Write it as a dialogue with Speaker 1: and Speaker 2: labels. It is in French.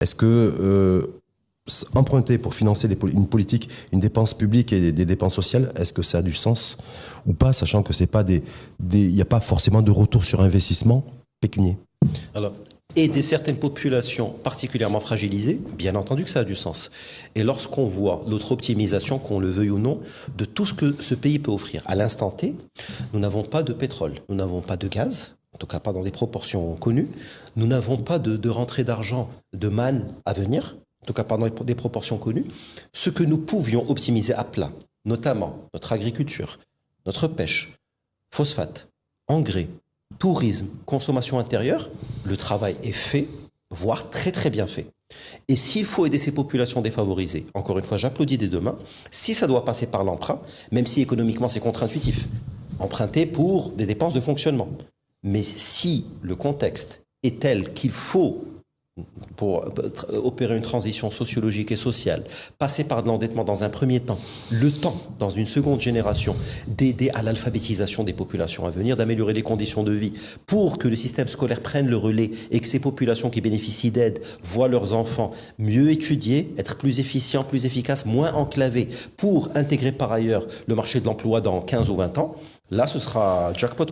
Speaker 1: Est-ce que emprunter pour financer une politique, une dépense publique et des dépenses sociales, est-ce que ça a du sens ou pas, sachant que c'est pas il n'y a pas forcément de retour sur investissement pécunier?
Speaker 2: Alors, aider certaines populations particulièrement fragilisées, bien entendu que ça a du sens. Et lorsqu'on voit notre optimisation, qu'on le veuille ou non, de tout ce que ce pays peut offrir. À l'instant T, nous n'avons pas de pétrole, nous n'avons pas de gaz, en tout cas pas dans des proportions connues, nous n'avons pas de rentrée d'argent, de manne à venir, en tout cas pas dans des proportions connues. Ce que nous pouvions optimiser à plat, notamment notre agriculture, notre pêche, phosphate, engrais, tourisme, consommation intérieure, le travail est fait, voire très très bien fait. Et s'il faut aider ces populations défavorisées, encore une fois, j'applaudis dès demain, si ça doit passer par l'emprunt, même si économiquement c'est contre-intuitif, emprunter pour des dépenses de fonctionnement. Mais si le contexte est tel qu'il faut, pour opérer une transition sociologique et sociale, passer par de l'endettement dans un premier temps, le temps, dans une seconde génération, d'aider à l'alphabétisation des populations à venir, d'améliorer les conditions de vie pour que le système scolaire prenne le relais et que ces populations qui bénéficient d'aide voient leurs enfants mieux étudier, être plus efficients, plus efficaces, moins enclavés pour intégrer par ailleurs le marché de l'emploi dans 15 ou 20 ans, là ce sera jackpot.